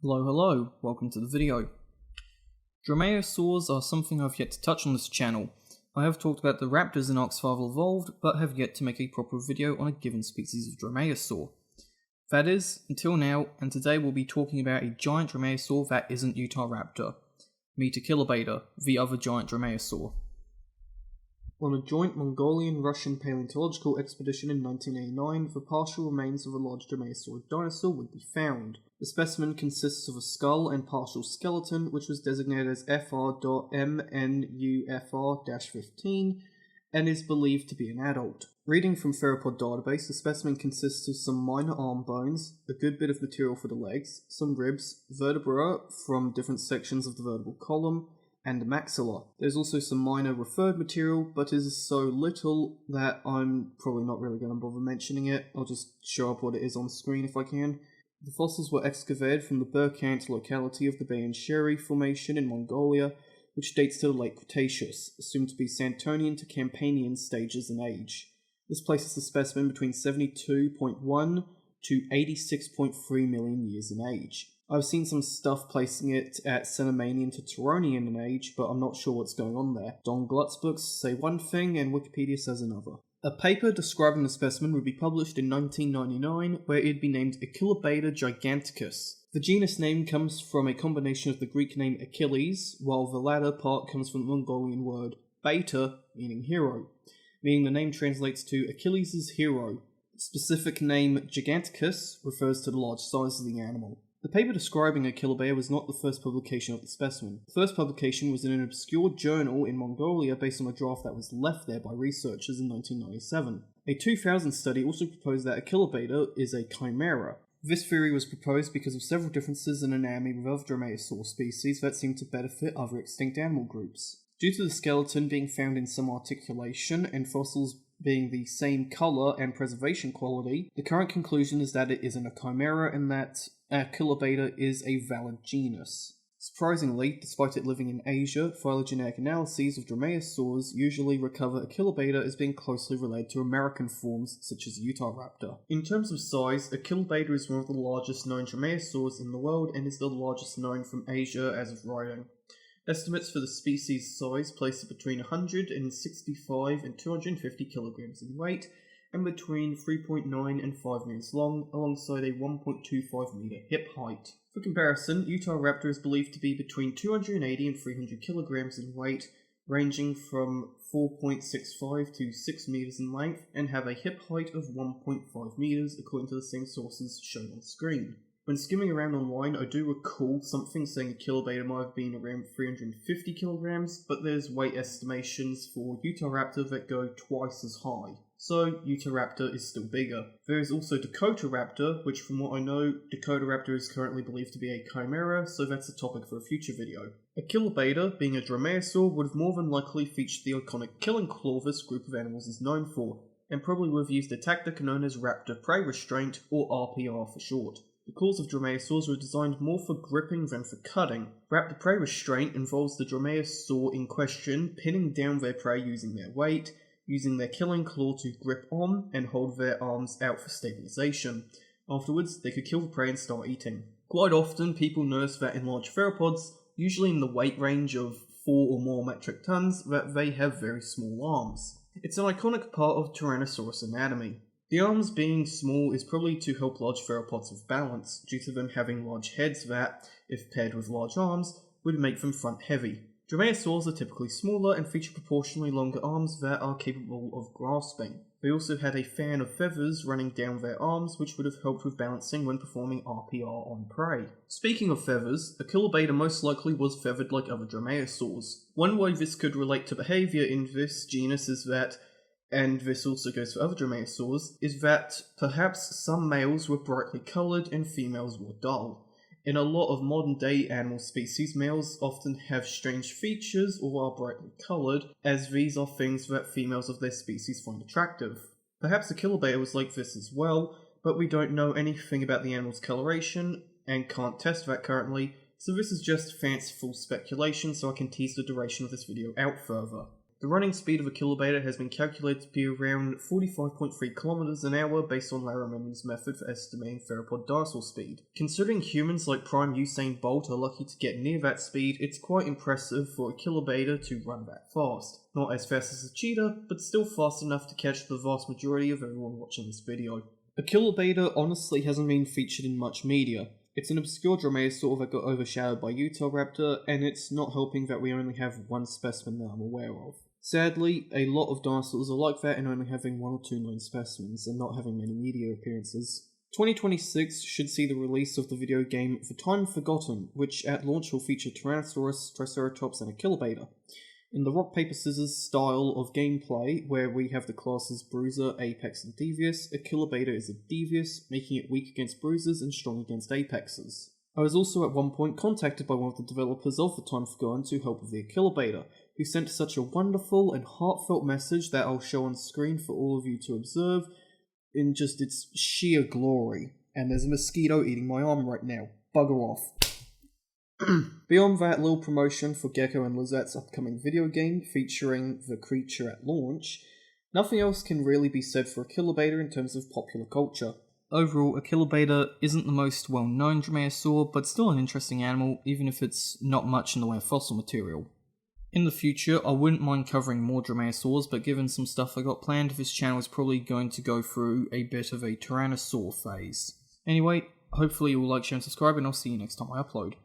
Hello, welcome to the video. Dromaeosaurs are something I've yet to touch on this channel. I have talked about the raptors in Ark Survival Evolved, but have yet to make a proper video on a given species of dromaeosaur. That is, until now, and today we'll be talking about a giant dromaeosaur that isn't Utahraptor. Meet Achillobator, the other giant dromaeosaur. On a joint Mongolian-Russian paleontological expedition in 1989, the partial remains of a large dromaeosaur dinosaur would be found. The specimen consists of a skull and partial skeleton, which was designated as FR.MNUFR-15 and is believed to be an adult. Reading from Theropod database, the specimen consists of some minor arm bones, a good bit of material for the legs, some ribs, vertebra from different sections of the vertebral column, and the maxilla. There's also some minor referred material, but it is so little that I'm probably not really going to bother mentioning it. I'll just show up what it is on screen if I can. The fossils were excavated from the Burkant locality of the Bayan-Sheri Formation in Mongolia, which dates to the late Cretaceous, assumed to be Santonian to Campanian stages in age. This places the specimen between 72.1 to 86.3 million years in age. I've seen some stuff placing it at Cenomanian to Turonian in age, but I'm not sure what's going on there. Don Glut's books say one thing and Wikipedia says another. A paper describing the specimen would be published in 1999, where it would be named Achillobator giganticus. The genus name comes from a combination of the Greek name Achilles, while the latter part comes from the Mongolian word beta, meaning hero, meaning the name translates to Achilles' hero. The specific name giganticus refers to the large size of the animal. The paper describing Achillobator was not the first publication of the specimen. The first publication was in an obscure journal in Mongolia based on a draft that was left there by researchers in 1997. A 2000 study also proposed that Achillobator is a chimera. This theory was proposed because of several differences in anatomy with other dromaeosaur species that seemed to benefit other extinct animal groups. Due to the skeleton being found in some articulation and fossils being the same colour and preservation quality, the current conclusion is that it isn't a chimera and that Achillobator is a valid genus. Surprisingly, despite it living in Asia, phylogenetic analyses of dromaeosaurs usually recover Achillobator as being closely related to American forms such as Utahraptor. In terms of size, Achillobator is one of the largest known dromaeosaurs in the world and is the largest known from Asia as of writing. Estimates for the species' size place it between 165 and 250 kilograms in weight, and between 3.9 and 5 meters long, alongside a 1.25 meter hip height. For comparison, Utahraptor is believed to be between 280 and 300 kilograms in weight, ranging from 4.65 to 6 meters in length, and have a hip height of 1.5 meters according to the same sources shown on screen. When skimming around online, I do recall something saying Achillobator might have been around 350 kilograms, but there's weight estimations for Utahraptor that go twice as high. So, Utahraptor is still bigger. There is also Dakotaraptor, which from what I know, Dakotaraptor is currently believed to be a chimera, so that's a topic for a future video. Achillobator, being a dromaeosaur, would have more than likely featured the iconic killing claw this group of animals is known for, and probably would have used a tactic known as Raptor Prey Restraint, or RPR for short. The claws of dromaeosaurs were designed more for gripping than for cutting. Raptor Prey Restraint involves the dromaeosaur in question pinning down their prey using their weight, using their killing claw to grip on and hold their arms out for stabilization. Afterwards, they could kill the prey and start eating. Quite often, people notice that in large theropods, usually in the weight range of 4 or more metric tons, that they have very small arms. It's an iconic part of Tyrannosaurus anatomy. The arms being small is probably to help large theropods with balance, due to them having large heads that, if paired with large arms, would make them front heavy. Dromaeosaurs are typically smaller and feature proportionally longer arms that are capable of grasping. They also had a fan of feathers running down their arms, which would have helped with balancing when performing RPR on prey. Speaking of feathers, Achillobator most likely was feathered like other dromaeosaurs. One way this could relate to behaviour in this genus is that, and this also goes for other dromaeosaurs, is that perhaps some males were brightly coloured and females were dull. In a lot of modern day animal species, males often have strange features or are brightly coloured, as these are things that females of their species find attractive. Perhaps Achillobator was like this as well, but we don't know anything about the animal's coloration and can't test that currently, so this is just fanciful speculation so I can tease the duration of this video out further. The running speed of Achillobator has been calculated to be around 45.3 km an hour based on Larraman's method for estimating theropod dinosaur speed. Considering humans like prime Usain Bolt are lucky to get near that speed, it's quite impressive for Achillobator to run that fast. Not as fast as a cheetah, but still fast enough to catch the vast majority of everyone watching this video. Achillobator honestly hasn't been featured in much media. It's an obscure dromaeosaur that got overshadowed by Utahraptor, and it's not helping that we only have one specimen that I'm aware of. Sadly, a lot of dinosaurs are like that in only having one or two known specimens and not having many media appearances. 2026 should see the release of the video game The Time Forgotten, which at launch will feature Tyrannosaurus, Triceratops and Achillobator. In the rock paper scissors style of gameplay, where we have the classes Bruiser, Apex and Devious, Achillobator is a Devious, making it weak against Bruisers and strong against Apexes. I was also at one point contacted by one of the developers of The Time Forgotten to help with the Achillobator, who sent such a wonderful and heartfelt message that I'll show on screen for all of you to observe in just its sheer glory. And there's a mosquito eating my arm right now. Bugger off. Beyond that little promotion for Gecko and Lizette's upcoming video game featuring the creature at launch, nothing else can really be said for Achillobator in terms of popular culture. Overall, Achillobator isn't the most well-known dromaeosaur, but still an interesting animal, even if it's not much in the way of fossil material. In the future, I wouldn't mind covering more dromaeosaurs, but given some stuff I got planned, this channel is probably going to go through a bit of a tyrannosaur phase. Anyway, hopefully you will like, share and subscribe, and I'll see you next time I upload.